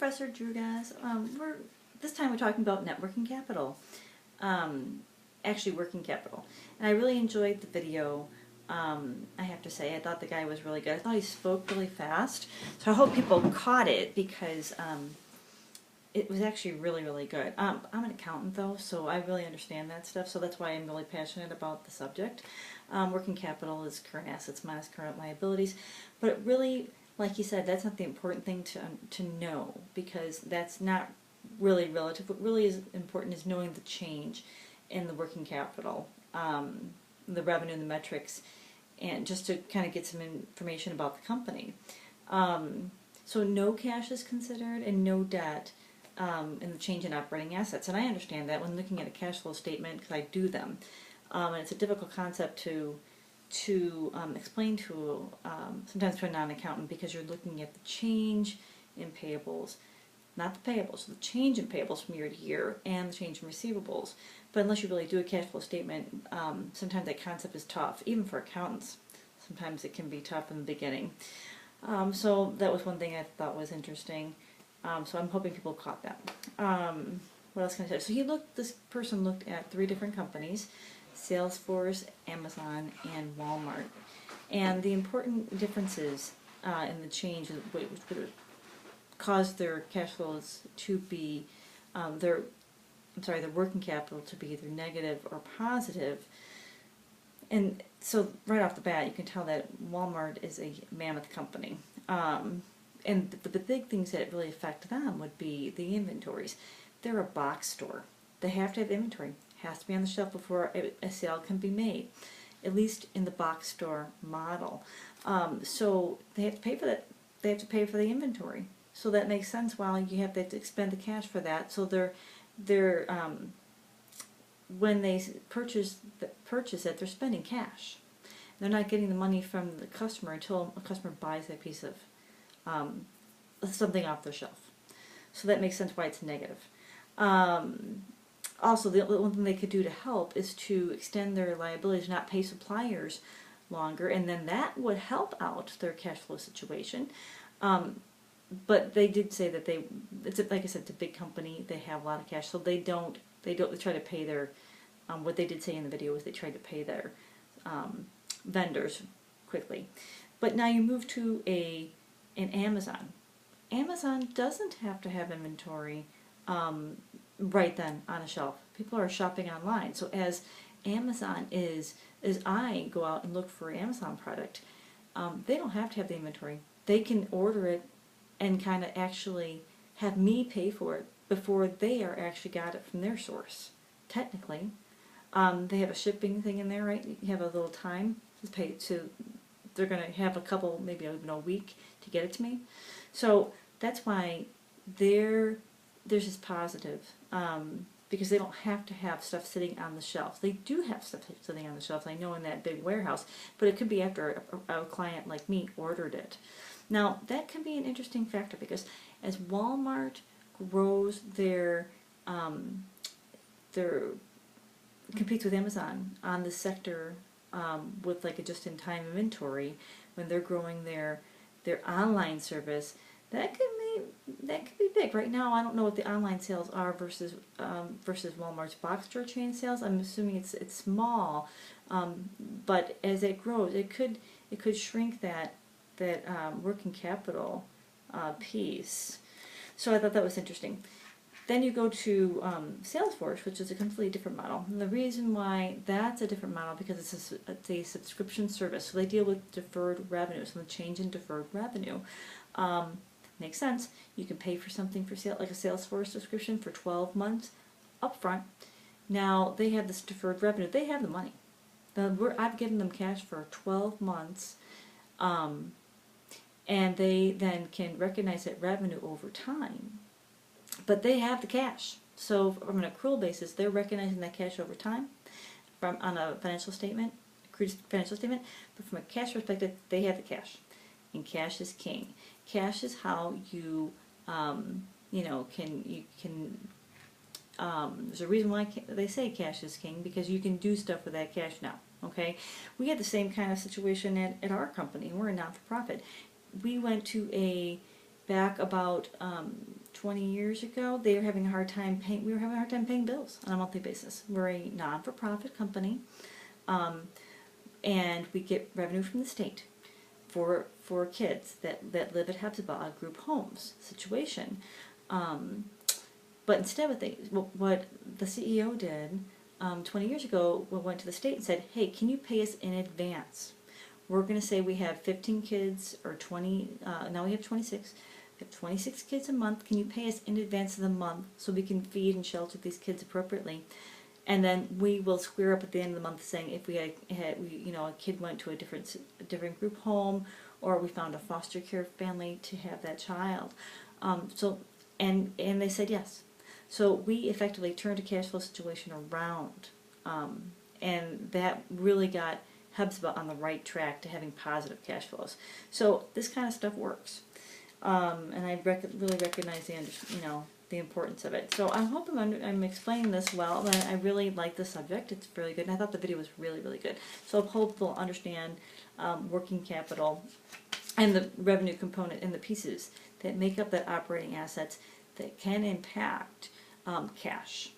Professor Drew, guys. This time we're talking about net working capital, actually working capital. And I really enjoyed the video. I have to say, I thought the guy was really good. I thought he spoke really fast, so I hope people caught it because it was actually really, really good. I'm an accountant though, so I really understand that stuff, so that's why I'm really passionate about the subject. Working capital is current assets minus current liabilities, but it really, like you said, that's not the important thing to know, because that's not really relative. What really is important is knowing the change in the working capital, the revenue and the metrics, and just to kind of get some information about the company. So no cash is considered and no debt in the change in operating assets. And I understand that when looking at a cash flow statement, because I do them. And it's a difficult concept to explain to sometimes to a non-accountant, because you're looking at the change in payables, not the payables, the change in payables from year to year and the change in receivables. But unless you really do a cash flow statement, sometimes that concept is tough, even for accountants. Sometimes it can be tough in the beginning. So that was one thing I thought was interesting. So I'm hoping people caught that. What else can I say? So this person looked at 3 different companies: Salesforce, Amazon, and Walmart. And the important differences in the change which caused their cash flows to be, their working capital to be either negative or positive. And so right off the bat, you can tell that Walmart is a mammoth company. And the big things that really affect them would be the inventories. They're a box store. They have to have inventory. It has to be on the shelf before a sale can be made, at least in the box store model. So they have to pay for that. They have to pay for the inventory. So that makes sense. While you have to expend the cash for that, so they're when they purchase it, they're spending cash. They're not getting the money from the customer until a customer buys that piece of something off their shelf. So that makes sense why it's negative. Also, the one thing they could do to help is to extend their liabilities, not pay suppliers longer, and then that would help out their cash flow situation. But they did say that like I said, it's a big company. They have a lot of cash, so they try to pay their, what they did say in the video is they tried to pay their vendors quickly. But now you move to an Amazon. Amazon doesn't have to have inventory right then on a shelf. People are shopping online. So as I go out and look for an Amazon product, they don't have to have the inventory. They can order it and kind of actually have me pay for it before they are actually got it from their source. Technically, they have a shipping thing in there, right? You have a little time to pay to. They're going to have a couple, maybe even a week to get it to me. So that's why theirs is positive, because they don't have to have stuff sitting on the shelf. They do have stuff sitting on the shelf, I know, in that big warehouse, but it could be after a client like me ordered it. Now, that can be an interesting factor, because as Walmart grows competes with Amazon on the sector, with like a just-in-time inventory, when they're growing their online service, that could be big. Right now, I don't know what the online sales are versus Walmart's box store chain sales. I'm assuming it's small, but as it grows, it could shrink that working capital piece. So I thought that was interesting. Then you go to Salesforce, which is a completely different model. And the reason why that's a different model, because it's a subscription service. So they deal with deferred revenue, so the change in deferred revenue. Makes sense. You can pay for something for sale, like a Salesforce subscription, for 12 months upfront. Now they have this deferred revenue. They have the money. I've given them cash for 12 months, and they then can recognize that revenue over time. But they have the cash. So from an accrual basis, they're recognizing that cash over time on a financial statement, accrued financial statement. But from a cash perspective, they have the cash. And cash is king. Cash is how you, there's a reason why they say cash is king, because you can do stuff with that cash now. Okay? We had the same kind of situation at our company. We're a not-for-profit. We went to back about 20 years ago, they were having a hard time paying. We were having a hard time paying bills on a monthly basis. We're a non-for-profit company, and we get revenue from the state for kids that live at Hepzibah, a group homes situation. But instead, what the CEO did 20 years ago, we went to the state and said, "Hey, can you pay us in advance? We're going to say we have 15 kids or 20. Now we have 26. We have 26 kids a month. Can you pay us in advance of the month so we can feed and shelter these kids appropriately?" And then we will square up at the end of the month, saying if we had a kid went to a different group home, or we found a foster care family to have that child. And they said yes. So we effectively turned a cash flow situation around, and that really got Hepzibah on the right track to having positive cash flows. So this kind of stuff works, and I really recognize the importance of it. So I hope I'm explaining this well. But I really like the subject. It's really good, and I thought the video was really, really good. So I hope they'll understand working capital and the revenue component and the pieces that make up that operating assets that can impact cash.